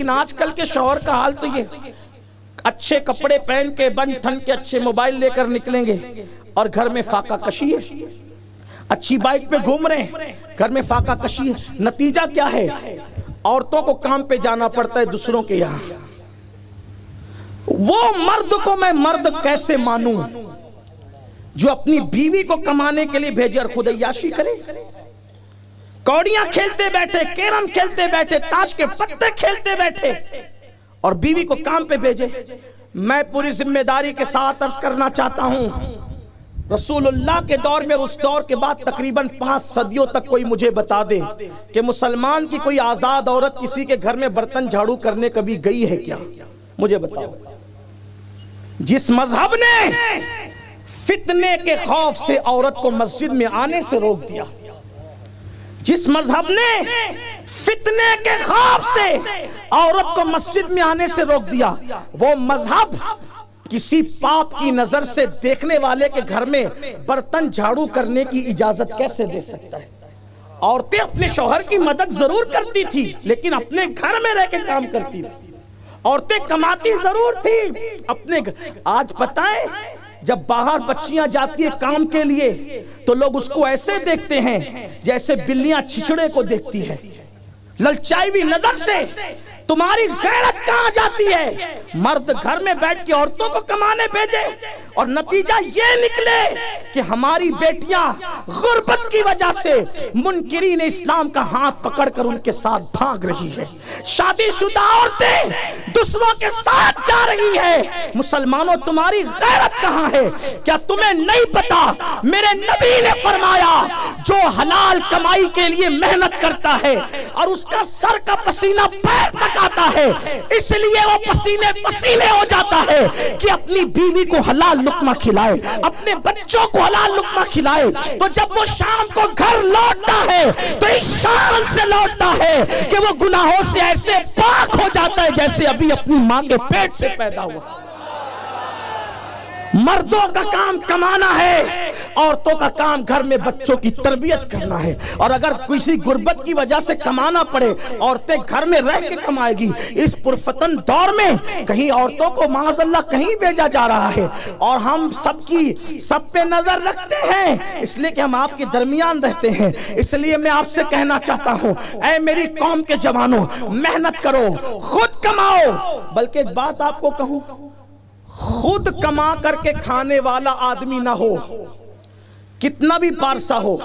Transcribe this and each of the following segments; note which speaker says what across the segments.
Speaker 1: لیکن آج کل کے شوہر کا حال تو یہ، اچھے کپڑے پہن کے بن ٹھن کے اچھے موبائل لے کر نکلیں گے اور گھر میں فاقہ کشی ہے، اچھی بائک پہ گھوم رہے ہیں، گھر میں فاقہ کشی ہے۔ نتیجہ کیا ہے؟ عورتوں کو کام پہ جانا پڑتا ہے دوسروں کے یہاں۔ وہ مرد کو میں مرد کیسے مانوں جو اپنی بیوی کو کمانے کے لیے بھیجے اور خود عیاشی کرے؟ کوڑیاں کھیلتے بیٹھے، کیرم کھیلتے بیٹھے، تاش کے پتے کھیلتے بیٹھے اور بیوی کو کام پہ بھیجے۔ میں پوری ذمہ داری کے ساتھ عرض کرنا چاہتا ہوں، رسول اللہ کے دور میں، اس دور کے بعد تقریباً 5 صدیوں تک کوئی مجھے بتا دے کہ مسلمان کی کوئی آزاد عورت کسی کے گھر میں برتن جھاڑو کرنے کبھی گئی ہے کیا؟ مجھے بتاؤ۔ جس مذہب نے فتنے کے خوف سے عورت کو مسجد میں آنے سے روک دیا، جس مذہب نے فتنے کے خوف سے عورت کو مسجد میں آنے سے روک دیا، وہ مذہب کسی پاپ کی نظر سے دیکھنے والے کے گھر میں برتن جھاڑو کرنے کی اجازت کیسے دے سکتا ہے؟ عورتیں اپنے شوہر کی مدد ضرور کرتی تھی لیکن اپنے گھر میں رہ کے کام کرتی تھی۔ عورتیں کماتی ضرور تھی اپنے آج پتہ ہے جب باہر بچیاں جاتی ہیں کام کے لیے تو لوگ اس کو ایسے دیکھتے ہیں جیسے بلیاں چھچڑے کو دیکھتی ہے، للچائی ہوئی نظر سے۔ تمہاری غیرت کہاں جاتی ہے؟ مرد گھر میں بیٹھ کے عورتوں کو کمانے بھیجے اور نتیجہ یہ نکلے کہ ہماری بیٹیاں غربت کی وجہ سے منکرین اسلام کا ہاتھ پکڑ کر ان کے ساتھ بھاگ رہی ہے، شادی شدہ عورتیں دوسروں کے ساتھ جا رہی ہے۔ مسلمانوں تمہاری غیرت کہاں ہے؟ کیا تمہیں نہیں پتا میرے نبی نے فرمایا جو حلال کمائی کے لیے محنت کرتا ہے اور اس کا سر کا پسینہ پیر تک آتا ہے، اس لیے وہ پسینے پسینے ہو جاتا ہے کہ اپنی بیوی کو حلال لقمہ کھلائے، اپنے بچوں کو حلال لقمہ کھلائے۔ تو جب وہ شام کو گھر لوٹتا ہے تو اس شان سے لوٹتا ہے کہ وہ گناہوں سے ایسے پاک ہو جاتا ہے جیسے ابھی اپنی ماں کے پیٹ سے پیدا ہوا۔ مردوں کا کام کمانا ہے، عورتوں کا کام گھر میں بچوں کی تربیت کرنا ہے۔ اور اگر کسی غربت کی وجہ سے کمانا پڑے، عورتیں گھر میں رہ کے کمائے گی۔ اس پرفتن دور میں کہیں عورتوں کو معاذ اللہ کہیں بھیجا جا رہا ہے اور ہم سب پہ نظر رکھتے ہیں اس لیے کہ ہم آپ کے درمیان رہتے ہیں۔ اس لیے میں آپ سے کہنا چاہتا ہوں، اے میری قوم کے جوانوں، محنت کرو، خود کماؤ۔ بلکہ ایک بات آپ کو کہوں، خود کما کر کے کھانے والا آدمی نہ ہو، کتنا بھی پارسا ہو،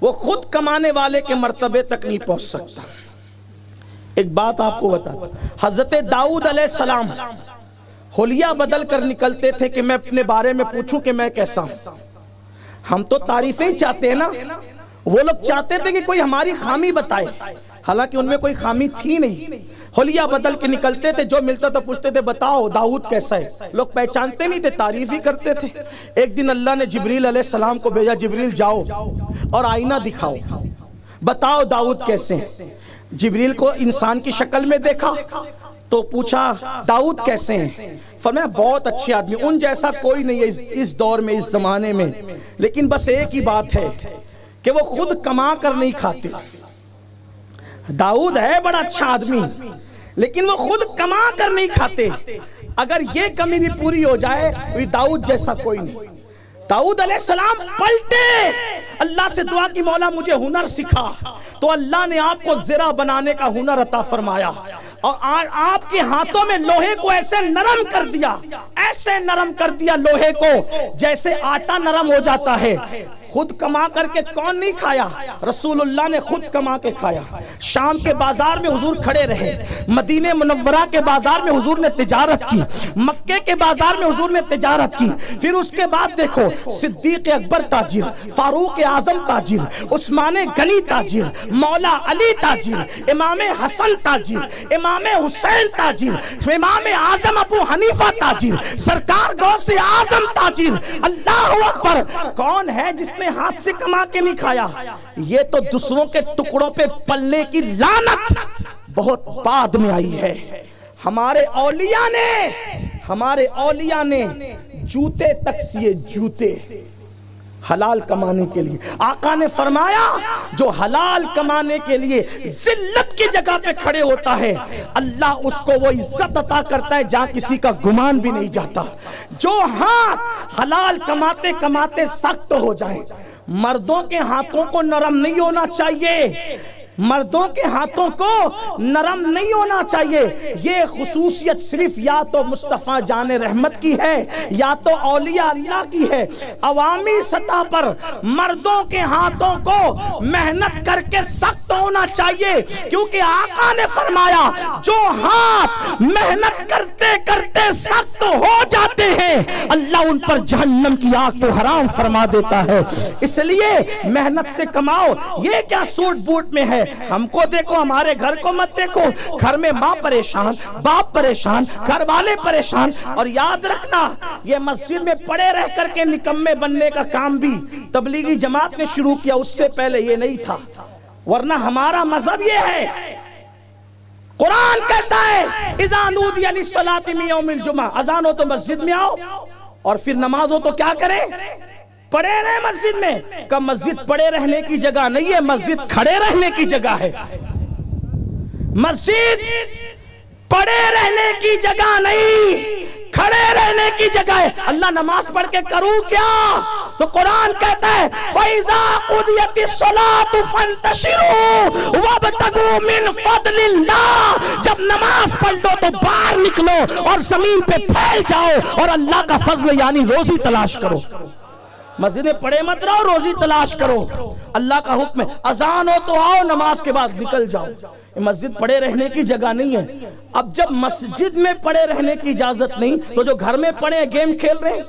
Speaker 1: وہ خود کمانے والے کے مرتبے تک نہیں پہنچ سکتا۔ ایک بات آپ کو بتا، حضرت داؤد علیہ السلام حلیہ بدل کر نکلتے تھے کہ میں اپنے بارے میں پوچھوں کہ میں کیسا ہوں۔ ہم تو تعریفیں ہی چاہتے ہیں نا، وہ لوگ چاہتے تھے کہ کوئی ہماری خامی بتائے، حالانکہ ان میں کوئی خامی تھی نہیں۔ حلیہ بدل کے نکلتے تھے، جو ملتا تھا پوچھتے تھے بتاؤ داؤد کیسا ہے۔ لوگ پہچانتے نہیں تھے، تعریف ہی کرتے تھے۔ ایک دن اللہ نے جبریل علیہ السلام کو بھیجا، جبریل جاؤ اور آئینہ دکھاؤ، بتاؤ داؤد کیسے ہیں۔ جبریل کو انسان کی شکل میں دیکھا تو پوچھا داؤد کیسے ہیں؟ فرمایا بہت اچھے آدمی، ان جیسا کوئی نہیں ہے اس دور میں، اس زمانے میں، لیکن بس ایک ہی بات ہے کہ وہ خود کما کر نہیں کھاتے۔ داؤد ہے بڑا اچھا آدمی لیکن وہ خود کما کر نہیں کھاتے۔ اگر یہ کمی بھی پوری ہو جائے تو داؤد جیسا کوئی نہیں۔ داؤد علیہ السلام پلٹے، اللہ سے دعا کی مولا مجھے ہنر سکھا، تو اللہ نے آپ کو زرہ بنانے کا ہنر عطا فرمایا اور آپ کے ہاتھوں میں لوہے کو ایسے نرم کر دیا، ایسے نرم کر دیا لوہے کو جیسے آٹا نرم ہو جاتا ہے۔ خود کما کر کے کون نہیں کھایا؟ رسول اللہ نے خود کما کے کھایا۔ شام کے بازار میں حضور کھڑے رہے، مدینہ منورہ کے بازار میں حضور نے تجارت کی، مکے کے بازار میں حضور نے تجارت کی۔ پھر اس کے بعد دیکھو صدیق اکبر تاجر، فاروق اعظم تاجر، عثمان غنی تاجر، مولا علی تاجر، امام حسن تاجر، امام حسین تاجر، امام اعظم ابو حنیفہ تاجر، سرکار غوث اعظم تاجر۔ اللہ اکبر! کون ہے جس نے ہاتھ سے کما کے نہیں کھایا؟ یہ تو دوسروں کے ٹکڑوں پہ پلنے کی لعنت بہت بعد میں آئی ہے۔ ہمارے اولیاء نے، جوتے تک سیے، جوتے حلال کمانے کے لیے. آقا نے فرمایا جو حلال کمانے کے لیے ذلت کی جگہ پہ کھڑے ہوتا ہے اللہ اس کو وہ عزت عطا کرتا ہے جہاں کسی کا گمان بھی نہیں جاتا. جو ہاتھ حلال کماتے کماتے سخت ہو جائیں. مردوں کے ہاتھوں کو نرم نہیں ہونا چاہیے, مردوں کے ہاتھوں کو نرم نہیں ہونا چاہیے. یہ خصوصیت صرف یا تو مصطفیٰ جان رحمت کی ہے یا تو اولیاء اللہ کی ہے. عوامی سطح پر مردوں کے ہاتھوں کو محنت کر کے سخت ہونا چاہیے, کیونکہ آقا نے فرمایا جو ہاتھ محنت کرتے کرتے سخت ہو جاتے ہیں اللہ ان پر جہنم کی آگ کو حرام فرما دیتا ہے. اس لیے محنت سے کماؤ. یہ کیا سوٹ بوٹ میں ہے؟ ہم کو دیکھو, ہمارے گھر کو مت دیکھو. گھر میں ماں پریشان, باپ پریشان, گھر والے پریشان. اور یاد رکھنا یہ مسجد میں پڑے رہ کر کے نکمے بننے کا کام بھی تبلیغی جماعت نے شروع کیا, اس سے پہلے یہ نہیں تھا. ورنہ ہمارا مذہب یہ ہے, قرآن کہتا ہے اذا نودی للصلاۃ من یوم الجمعہ, اذان ہو تو مسجد میں آؤ, اور پھر نماز ہو تو کیا کریں؟ پڑے رہے مسجد میں. کہ مسجد پڑے رہنے کی جگہ نہیں ہے, مسجد کھڑے رہنے کی جگہ ہے. مسجد پڑے رہنے کی جگہ نہیں, کھڑے رہنے کی جگہ ہے. اللہ نماز پڑھ کے کروں کیا؟ تو قرآن کہتا ہے فَإِذَا قُضِيَتِ الصَّلَاةُ فَانْتَشِرُوا وَابْتَغُوا مِنْ فَضْلِ اللَّهِ. جب نماز پڑھ لو تو باہر نکلو اور زمین پہ پھیل جاؤ اور اللہ کا فضل یعنی روزی تلاش کرو. مسجد میں پڑے مت رہو, روزی تلاش کرو. اللہ کا حکم ہے اذان ہو تو آؤ, نماز کے بعد نکل جاؤ. مسجد پڑے رہنے کی جگہ نہیں ہے. اب جب مسجد میں پڑے رہنے کی اجازت نہیں تو جو گھر میں پڑے گیم کھیل رہے,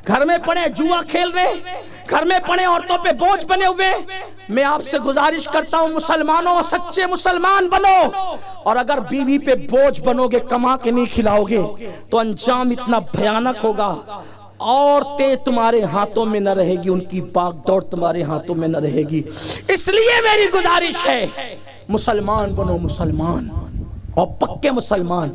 Speaker 1: گھر میں پڑے جوا کھیل رہے, گھر میں پڑے عورتوں پہ بوجھ بنے ہوئے, میں آپ سے گزارش کرتا ہوں مسلمانوں سچے مسلمان بنو. اور اگر بیوی پہ بوجھ بنو گے, کما کے نہیں کھلاؤ گے تو انجام اتنا بھیانک ہوگا. عورتیں تمہارے ہاتھوں میں نہ رہے گی, ان کی باغ دوڑ تمہارے ہاتھوں میں نہ رہے گی. اس لیے میری گزارش ہے مسلمان بنو, مسلمان اور پکے مسلمان.